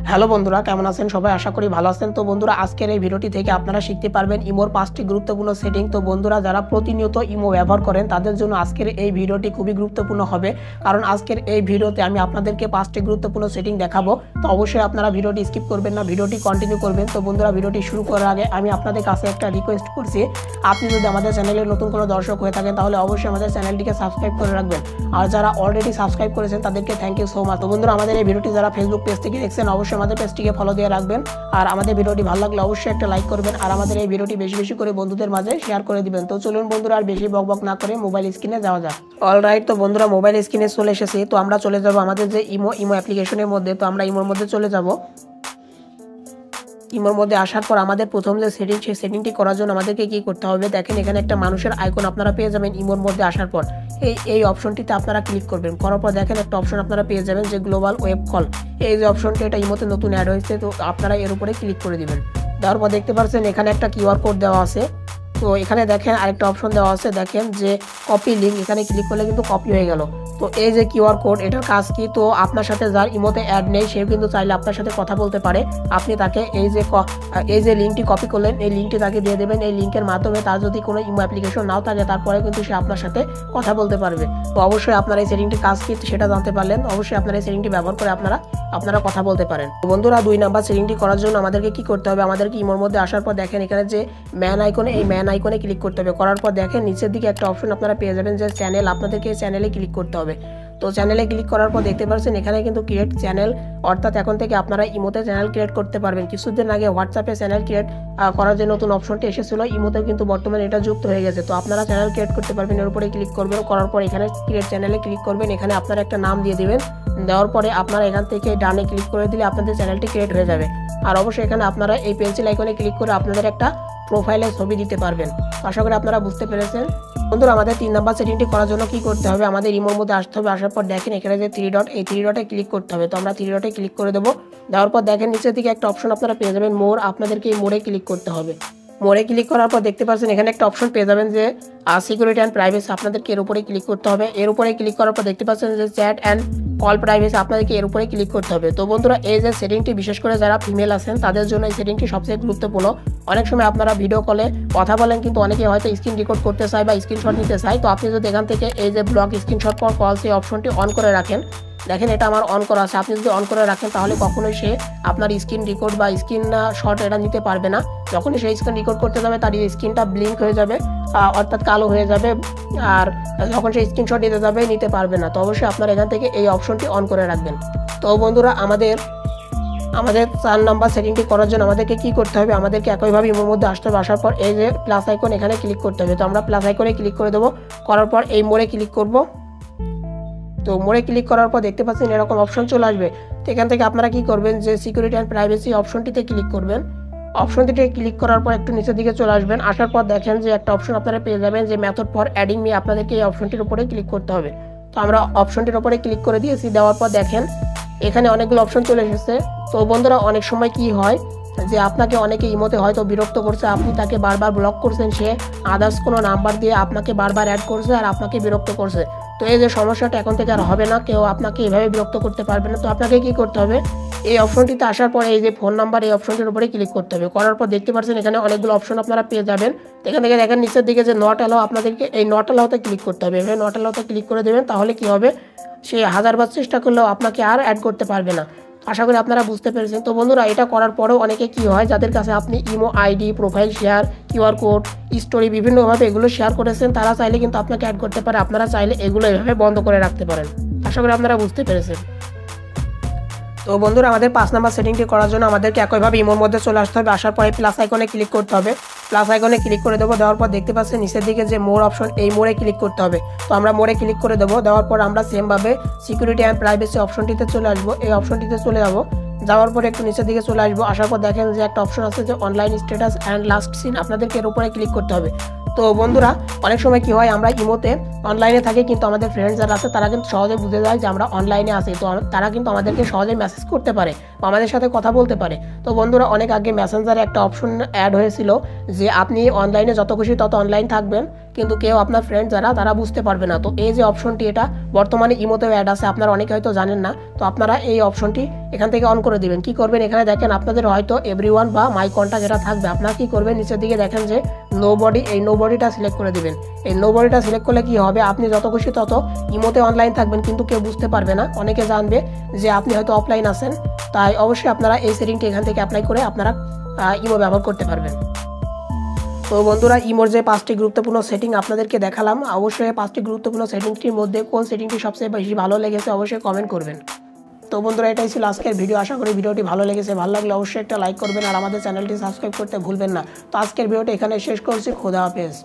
Hello বন্ধুরা, কেমন আছেন সবাই? আশা করি ভালো আছেন। তো বন্ধুরা, আজকের এই ভিডিওটি থেকে আপনারা শিখতে পারবেন ইমোর 5টি গুরুত্বপূর্ণ সেটিং। তো বন্ধুরা, যারা প্রতিনিয়ত ইমো ব্যবহার করেন তাদের জন্য আজকের এই ভিডিওটি খুবই গুরুত্বপূর্ণ হবে, কারণ আজকের এই ভিডিওতে আমি আপনাদেরকে 5টি গুরুত্বপূর্ণ সেটিং দেখাবো। তো অবশ্যই আপনারা ভিডিওটি স্কিপ করবেন না, ভিডিওটি কন্টিনিউ করবেন। তো বন্ধুরা, ভিডিওটি শুরু করার আগে আমি আপনাদের কাছে একটা রিকোয়েস্ট করছি, আপনি যদি আমাদের চ্যানেলের নতুন কোনো দর্শক হয়ে থাকেন তাহলে অবশ্যই আমাদের চ্যানেলটিকে সাবস্ক্রাইব করে রাখবেন, আর যারা অলরেডি সাবস্ক্রাইব করেছেন তাদেরকে থ্যাংক ইউ সো মাচ। তো বন্ধুরা, আমাদের এই ভিডিওটি যারা ফেসবুক পেজ থেকে দেখছেন অবশ্যই আমাদের পেজটিকে ফলো দিয়ে রাখবেন, আর আমাদের ভিডিওটি ভালো লাগলে অবশ্যই একটা লাইক করবেন, আর আমাদের এই ভিডিওটি বেশি বেশি করে বন্ধুদের মাঝে শেয়ার করে দিবেন। তো চলুন বন্ধুরা, আর বেশি বকবক না করে মোবাইল স্ক্রিনে যাওয়া যাক। অলরাইট, তো বন্ধুরা মোবাইল স্ক্রিনে চলে এসেছি। তো আমরা চলে যাব আমাদের যে ইমো অ্যাপ্লিকেশনের মধ্যে। তো আমরা ইমোর মধ্যে চলে যাব। ইমোর মধ্যে আসার পর আমাদের প্রথম যে সেটিং, সেই সেটিংটি করার জন্য আমাদেরকে কি করতে হবে, দেখেন এখানে একটা মানুষের আইকন আপনারা পেয়ে যাবেন। ইমোর মধ্যে আসার পর এই অপশনটিতে আপনারা ক্লিক করবেন। করার পর দেখেন একটা অপশন আপনারা পেয়ে যাবেন যে গ্লোবাল ওয়েব কল। এই যে অপশনটি, এটা ইমোতে নতুন অ্যাড হয়েছে, তো আপনারা এর উপরে ক্লিক করে দিবেন। দেওয়ার পর দেখতে পাচ্ছেন এখানে একটা কিউআর কোড দেওয়া আছে। তো এখানে দেখেন আরেকটা অপশন দেওয়া আছে, দেখেন যে কপি লিঙ্ক। এখানে ক্লিক করলে কিন্তু কপি হয়ে গেল। তো এই যে কিউআর কোড, এটার কাজ কি, তো আপনার সাথে যার ইমোতে অ্যাড নেই সেও কিন্তু চাইলে আপনার সাথে কথা বলতে পারে। আপনি তাকে এই যে লিঙ্কটি কপি করলেন, এই লিঙ্কটি তাকে দিয়ে দেবেন। এই লিঙ্কের মাধ্যমে তার যদি কোনো ইমো অ্যাপ্লিকেশন নাও থাকে তারপরে কিন্তু সে আপনার সাথে কথা বলতে পারবে। তো অবশ্যই আপনার এই সেটিংটি কাজ কি সেটা জানতে পারলেন। অবশ্যই আপনার এই সেটিংটি ব্যবহার করে আপনারা কথা বলতে পারেন। বন্ধুরা, 2 নাম্বার সেটিংটি করার জন্য আমাদেরকে কি করতে হবে, আমাদেরকে ইমোর মধ্যে আসার পর দেখেন এখানে যে ম্যান আইকনে, এই ম্যান আইকনে ক্লিক করতে হবে। করার পর দেখেন নিচের দিকে একটা অপশন আপনারা পেয়ে যাবেন যে চ্যানেল। আপনাদেরকে এই চ্যানেলে ক্লিক করতে হবে। তো চ্যানেলে ক্লিক করার পর দেখতে পাচ্ছেন এখানে কিন্তু ক্রিয়েট চ্যানেল, অর্থাৎ এখন থেকে আপনারা ইমোতে চ্যানেল ক্রিয়েট করতে পারবেন। কিছুদিন আগে হোয়াটসঅ্যাপে চ্যানেল ক্রিয়েট করার যে নতুন অপশনটি এসেছিল, ইমোতেও কিন্তু বর্তমানে এটা যুক্ত হয়ে গেছে। তো আপনারা চ্যানেল ক্রিয়েট করতে পারবেন। এর উপরে ক্লিক করবেন, করার পর এখানে ক্রিয়েট চ্যানেলে ক্লিক করবেন। এখানে আপনারা একটা নাম দিয়ে দিবেন। দেওয়ার পরে আপনারা এখান থেকে ডানে ক্লিক করে দিলে আপনাদের চ্যানেলটি ক্রিয়েট হয়ে যাবে। আর অবশ্যই এখানে আপনারা এই পেন্সিল আইকনে ক্লিক করে আপনাদের একটা প্রোফাইলে ছবি দিতে পারবেন। আশা করি আপনারা বুঝতে পেরেছেন। বন্ধুরা, আমাদের 3 নাম্বার সেটিংটি করার জন্য কি করতে হবে, আমাদের ইমোর মধ্যে আসতে হবে। আসার পর দেখেন এখানে যে 3 ডট, এই 3 ডটে ক্লিক করতে হবে। তো আমরা 3 ডটে ক্লিক করে দেবো। দেওয়ার পর দেখেন নিচের দিকে একটা অপশন আপনারা পেয়ে যাবেন মোর। আপনাদেরকে এই মোড়ে ক্লিক করতে হবে। মোড়ে ক্লিক করার পর দেখতে পাচ্ছেন এখানে একটা অপশন পেয়ে যাবেন যে সিকিউরিটি অ্যান্ড প্রাইভেসি। আপনাদেরকে এর উপরে ক্লিক করতে হবে। এর উপরে ক্লিক করার পর দেখতে পাচ্ছেন যে চ্যাট অ্যান্ড কল প্রাইভেসি। আপনাদেরকে এর উপরে ক্লিক করতে হবে। তো বন্ধুরা, এই যে সেটিংটি, বিশেষ করে যারা ফিমেল আছেন তাদের জন্য এই সেটিংটি সবচেয়ে গুরুত্বপূর্ণ। অনেক সময় আপনারা ভিডিও কলে কথা বলেন, কিন্তু অনেকে হয়তো স্ক্রিন রেকর্ড করতে চায় বা স্ক্রিনশট নিতে চায়। তো আপনি যদি এখান থেকে এই যে ব্লক স্ক্রিনশট ফর কল, সেই অপশনটি অন করে রাখেন, দেখেন এটা আমার অন করা আছে। আপনি যদি অন করে রাখেন তাহলে কখনোই সে আপনার স্ক্রিন রেকর্ড বা স্ক্রিন শট এটা নিতে পারবে না। যখনই সে স্ক্রিন রেকর্ড করতে যাবে তার স্ক্রিনটা ব্লিঙ্ক হয়ে যাবে, অর্থাৎ কালো হয়ে যাবে, আর যখন সে স্ক্রিনশট নিতে যাবে নিতে পারবে না। তো অবশ্যই আপনারা এখান থেকে এই অপশনটি অন করে রাখবেন। তো বন্ধুরা, আমাদের 4 নাম্বার সেটিংটি করার জন্য আমাদেরকে কি করতে হবে, আমাদেরকে একইভাবে ইমোর মধ্যে আসতে হবে। আসার পর এই যে প্লাস আইকন, এখানে ক্লিক করতে হবে। তো আমরা প্লাস আইকনে ক্লিক করে দেবো। করার পর এই মোড়ে ক্লিক করব। তো মোড়ে ক্লিক করার পর দেখতে পাচ্ছেন এরকম অপশন চলে আসবে। তো এখান থেকে আপনারা কি করবেন, যে সিকিউরিটি অ্যান্ড প্রাইভেসি অপশনটিতে ক্লিক করবেন। অপশনটিতে ক্লিক করার পর একটু নিচের দিকে চলে আসবেন। আসার পর দেখেন যে একটা অপশন আপনারা পেয়ে যাবেন যে মেথড ফর অ্যাডিং মি। আপনাদেরকে এই অপশনটির উপরে ক্লিক করতে হবে। তো আমরা অপশনটির উপরে ক্লিক করে দিয়েছি। দেওয়ার পর দেখেন এখানে অনেকগুলো অপশন চলে এসেছে। তো বন্ধুরা, অনেক সময় কি হয় যে আপনাকে অনেকে ইমোতে হয়তো বিরক্ত করছে, আপনি তাকে বারবার ব্লক করছেন, সে আদার্স কোনো নাম্বার দিয়ে আপনাকে বারবার অ্যাড করছে আর আপনাকে বিরক্ত করছে। তো এই যে সমস্যাটা এখন থেকে আর হবে না, কেউ আপনাকে এভাবে বিরক্ত করতে পারবে না। তো আপনাকে কি করতে হবে, এই অপশনটিতে আসার পরে এই যে ফোন নাম্বার, এই অপশনটির উপরে ক্লিক করতে হবে। করার পর দেখতে পাচ্ছেন এখানে অনেকগুলো অপশন আপনারা পেয়ে যাবেন। এখান থেকে দেখেন নিচের দিকে যে নট অ্যালাউ, আপনাদেরকে এই নট অ্যালাউতে ক্লিক করতে হবে। এভাবে নট অ্যালাউতে ক্লিক করে দেবেন, তাহলে কি হবে, সে 1000বার চেষ্টা করলেও আপনাকে আর অ্যাড করতে পারবে না। আশা করি আপনারা বুঝতে পেরেছেন। তো বন্ধুরা, এটা করার পরেও অনেকে কি হয়, যাদের কাছে আপনি imo ID, profile share, QR code, story বিভিন্নভাবে এগুলো শেয়ার করেছেন, তারা চাইলে কিন্তু আপনাকে অ্যাড করতে পারে। আপনারা চাইলে এগুলো এভাবে বন্ধ করে রাখতে পারেন। আশা করি আপনারা বুঝতে পেরেছেন। তো বন্ধুরা, আমাদের 5 নাম্বার সেটিংটি করার জন্য আমাদেরকে একইভাবে ইমোর মধ্যে চলে আসতে হবে। আসার পরে প্লাস আইকনে ক্লিক করতে হবে। প্লাস আইকনে ক্লিক করে দেবো। দেওয়ার পর দেখতে পাচ্ছেন নিচের দিকে যে মোর অপশন, এই মোড়ে ক্লিক করতে হবে। তো আমরা মোড়ে ক্লিক করে দেবো। দেওয়ার পর আমরা সেমভাবে সিকিউরিটি অ্যান্ড প্রাইভেসি অপশনটিতে চলে আসবো। এই অপশনটিতে চলে যাবো। যাওয়ার পরে একটু নিচের দিকে চলে আসবো। আসার পর দেখেন যে একটা অপশন আছে যে online status and last seen. আপনাদেরকে এর উপরে ক্লিক করতে হবে। তো বন্ধুরা, অনেক সময় কি হয়, আমরা ইমোতে অনলাইনে থাকি, কিন্তু আমাদের ফ্রেন্ডস যারা আছে তারা কিন্তু সহজে বুঝে যায় যে আমরা অনলাইনে আছি। তো তারা কিন্তু আমাদেরকে সহজে মেসেজ করতে পারে বা আমাদের সাথে কথা বলতে পারে। তো বন্ধুরা, অনেক আগে মেসেঞ্জারে একটা অপশন অ্যাড হয়েছিল যে আপনি অনলাইনে যত খুশি তত অনলাইন থাকবেন, কিন্তু কেউ আপনার ফ্রেন্ড যারা তারা বুঝতে পারবে না। তো এই যে অপশনটি এটা বর্তমানে ইমোতেও অ্যাড আছে, আপনারা অনেকে হয়তো জানেন না। তো আপনারা এই অপশনটি এখান থেকে অন করে দিবেন। কি করবেন, এখানে দেখেন আপনাদের হয়তো এভরিওয়ান বা মাই কন্টাক্ট যেটা থাকবে, আপনারা কি করবেন নিচের দিকে দেখেন যে নো বডি, এই নো বডিটা সিলেক্ট করে দিবেন। এই নো বডিটা সিলেক্ট করলে কি হবে, আপনি যত খুশি তত ইমোতে অনলাইন থাকবেন কিন্তু কেউ বুঝতে পারবে না। অনেকে জানবে যে আপনি হয়তো অফলাইন আছেন। তাই অবশ্যই আপনারা এই সেটিংটি এখান থেকে অ্যাপ্লাই করে আপনারা ইমো ব্যবহার করতে পারবেন। তো বন্ধুরা, ইমোর যে 5টি গুরুত্বপূর্ণ সেটিং আপনাদেরকে দেখালাম, অবশ্যই এই 5টি গুরুত্বপূর্ণ সেটিংটির মধ্যে কোন সেটিংটি সবচেয়ে বেশি ভালো লেগেছে অবশ্যই কমেন্ট করবেন। তো বন্ধুরা, এটাই ছিল আজকের ভিডিও। আশা করি ভিডিওটি ভালো লেগেছে। ভালো লাগলে অবশ্যই একটা লাইক করবেন আর আমাদের চ্যানেলটি সাবস্ক্রাইব করতে ভুলবেন না। তো আজকের ভিডিওটি এখানে শেষ করছি। খোদা হাফেজ।